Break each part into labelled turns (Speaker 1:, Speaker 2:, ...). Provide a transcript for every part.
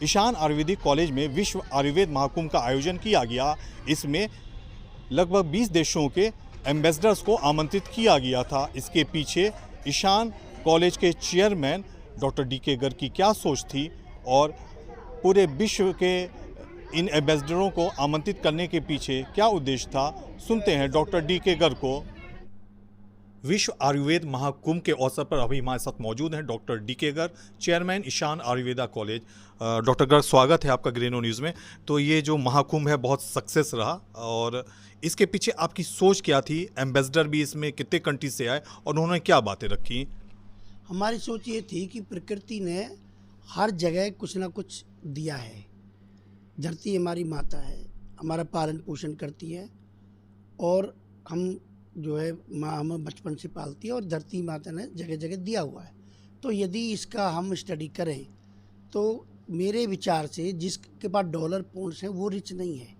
Speaker 1: Ishan Ayurvedic college में विश्व आयुर्वेद महाकुंभ का आयोजन किया गया। इसमें लगभग 20 देशों के एम्बेसडर्स को आमंत्रित किया गया था। इसके पीछे ईशान कॉलेज के चेयरमैन डॉक्टर डी.के. गर्ग की क्या सोच थी और पूरे विश्व के इन एम्बेसडरों को आमंत्रित करने के पीछे क्या उद्देश्य था, सुनते हैं डॉक्टर डी.के. गर्ग को। विश्व आयुर्वेद महाकुंभ के अवसर पर अभी हमारे साथ मौजूद हैं doctor D K. Garg, chairman Ishan Ayurveda college. Doctor Garg, स्वागत है आपका ग्रेनो न्यूज़ में। तो ये जो महाकुंभ है बहुत सक्सेस रहा और इसके पीछे आपकी सोच क्या थी? एम्बेसडर भी इसमें कितने कंट्री से आए और उन्होंने क्या बातें रखी?
Speaker 2: हमारी सोच ये थी कि प्रकृति ने हर जगह कुछ ना कुछ दिया है। धरती हमारी माता है, हमारा पालन पोषण करती है और हम जो है माँ हमें बचपन से पालती है और धरती माता ने जगह जगह दिया हुआ है। तो यदि इसका हम स्टडी करें तो मेरे विचार से जिसके पास डॉलर पॉइंट्स हैं वो रिच नहीं है।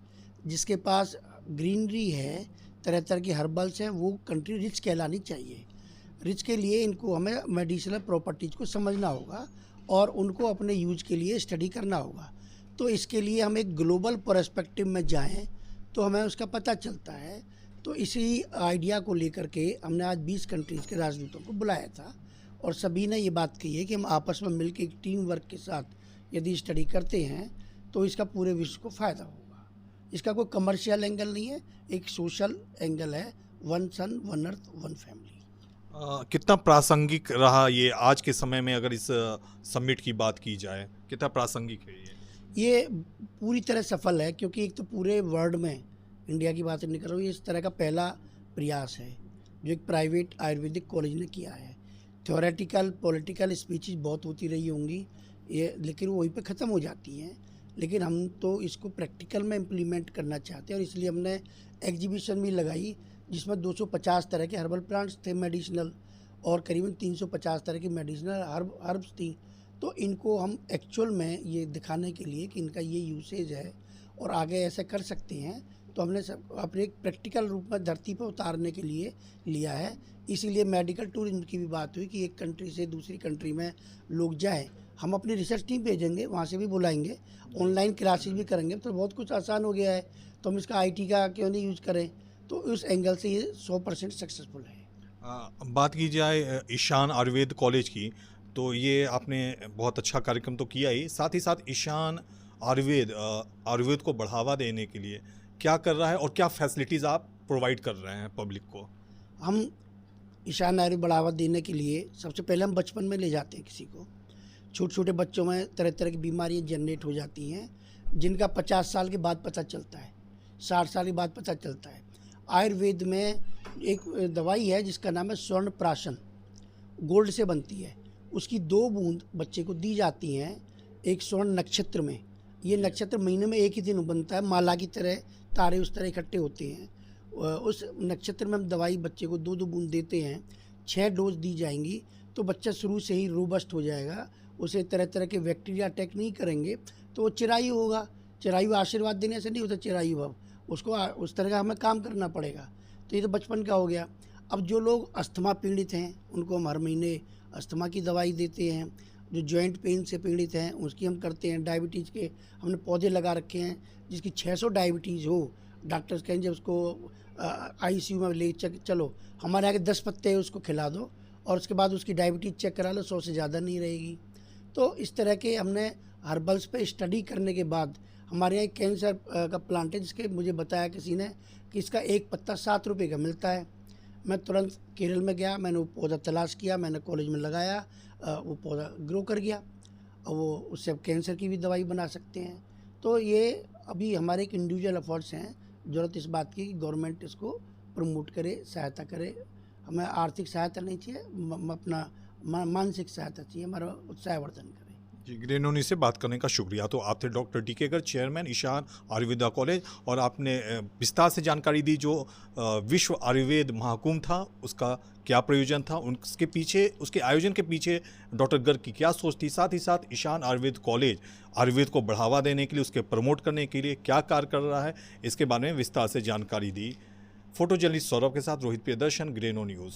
Speaker 2: जिसके पास ग्रीनरी है, तरह तरह की हर्बल्स हैं, वो कंट्री रिच कहलानी चाहिए। रिच के लिए इनको हमें मेडिसिनल प्रॉपर्टीज़ को समझना होगा और उनको अपने यूज के लिए स्टडी करना होगा। तो इसके लिए हम एक ग्लोबल पर्सपेक्टिव में जाएं तो हमें उसका पता चलता है। तो इसी आइडिया को लेकर के हमने आज 20 कंट्रीज़ के राजदूतों को बुलाया था और सभी ने ये बात कही है कि हम आपस में मिलकर एक टीम वर्क के साथ यदि स्टडी करते हैं तो इसका पूरे विश्व को फ़ायदा होगा। इसका कोई कमर्शियल एंगल नहीं है, एक सोशल एंगल है। वन सन, वन अर्थ, वन फैमिली।
Speaker 1: कितना प्रासंगिक रहा ये आज के समय में, अगर इस समिट की बात की जाए, कितना प्रासंगिक है
Speaker 2: ये पूरी तरह सफल है क्योंकि एक तो पूरे वर्ल्ड में, इंडिया की बात नहीं कर रहा हूँ, ये इस तरह का पहला प्रयास है जो एक प्राइवेट आयुर्वेदिक कॉलेज ने किया है। थ्योरेटिकल पॉलिटिकल स्पीचेस बहुत होती रही होंगी ये, लेकिन वहीं पे ख़त्म हो जाती हैं। लेकिन हम तो इसको प्रैक्टिकल में इम्प्लीमेंट करना चाहते हैं और इसलिए हमने एग्जीबिशन भी लगाई जिसमें 250 तरह के हर्बल प्लांट्स थे मेडिसिनल और करीबन 350 तरह की मेडिसिनल हर्ब्स थी। तो इनको हम एक्चुअल में ये दिखाने के लिए कि इनका ये यूसेज है और आगे ऐसे कर सकते हैं, तो हमने सब अपने एक प्रैक्टिकल रूप में धरती पर उतारने के लिए लिया है। इसीलिए मेडिकल टूरिज्म की भी बात हुई कि एक कंट्री से दूसरी कंट्री में लोग जाएं। हम अपनी रिसर्च टीम भेजेंगे, वहाँ से भी बुलाएंगे, ऑनलाइन क्लासेस भी करेंगे। तो बहुत कुछ आसान हो गया है, तो हम इसका IT का क्यों नहीं यूज़ करें। तो उस एंगल से ये 100% सक्सेसफुल है।
Speaker 1: बात की जाए ईशान आयुर्वेद कॉलेज की, तो ये आपने बहुत अच्छा कार्यक्रम तो किया ही, साथ ईशान आयुर्वेद को बढ़ावा देने के लिए क्या कर रहा है और क्या फैसिलिटीज़ आप प्रोवाइड कर रहे हैं पब्लिक को?
Speaker 2: हम ईशान आयुर्वेद बढ़ावा देने के लिए सबसे पहले हम बचपन में ले जाते हैं किसी को। छोटे छोटे बच्चों में तरह तरह की बीमारियाँ जनरेट हो जाती हैं जिनका 50 साल के बाद पता चलता है, 60 साल के बाद पता चलता है। आयुर्वेद में एक दवाई है जिसका नाम है स्वर्ण प्राशन, गोल्ड से बनती है। उसकी 2 बूंद बच्चे को दी जाती हैं एक स्वर्ण नक्षत्र में। ये नक्षत्र महीने में एक ही दिन बनता है, माला की तरह तारे उस तरह इकट्ठे होते हैं। उस नक्षत्र में हम दवाई बच्चे को 2-2 बूंद देते हैं। 6 डोज दी जाएंगी तो बच्चा शुरू से ही रोबस्ट हो जाएगा। उसे तरह तरह के बैक्टीरिया अटैक नहीं करेंगे तो वो चिरायु होगा। चिरायु आशीर्वाद देने से नहीं होता चिरायु भव, उसको उस तरह का हमें काम करना पड़ेगा। तो ये तो बचपन का हो गया। अब जो लोग अस्थमा पीड़ित हैं उनको हम हर महीने अस्थमा की दवाई देते हैं। जो जॉइंट पेन से पीड़ित हैं उसकी हम करते हैं। डायबिटीज़ के हमने पौधे लगा रखे हैं, जिसकी 600 डायबिटीज़ हो, डॉक्टर्स कहेंगे उसको ICU में ले चलो, हमारे यहाँ के 10 पत्ते उसको खिला दो और उसके बाद उसकी डायबिटीज़ चेक करा लो, 100 से ज़्यादा नहीं रहेगी। तो इस तरह के हमने हर्बल्स पे स्टडी करने के बाद हमारे यहाँ एक कैंसर का प्लांट है जिसके मुझे बताया किसी ने कि इसका एक पत्ता 7 रुपये का मिलता है। मैं तुरंत केरल में गया, मैंने वो पौधा तलाश किया, मैंने कॉलेज में लगाया, वो पौधा ग्रो कर गया और वो उससे अब कैंसर की भी दवाई बना सकते हैं। तो ये अभी हमारे एक इंडिविजुअल एफर्ट्स हैं। ज़रूरत इस बात की कि गवर्नमेंट इसको प्रमोट करे, सहायता करे। हमें आर्थिक सहायता नहीं चाहिए, अपना मानसिक सहायता चाहिए, हमारा उत्साहवर्धन करे।
Speaker 1: जी, ग्रेनो न्यूज़ से बात करने का शुक्रिया। तो आप थे doctor D K. Garg, chairman Ishan Ayurveda college, और आपने विस्तार से जानकारी दी जो विश्व आयुर्वेद महाकुंभ था उसका क्या प्रयोजन था, उसके पीछे, उसके आयोजन के पीछे डॉक्टर गर्ग की क्या सोच थी, साथ ही साथ ईशान आयुर्वेद कॉलेज आयुर्वेद को बढ़ावा देने के लिए, उसके प्रमोट करने के लिए क्या कार्य कर रहा है, इसके बारे में विस्तार से जानकारी दी। फोटो जर्नलिस्ट सौरभ के साथ रोहित प्रियदर्शन, ग्रेनो न्यूज़।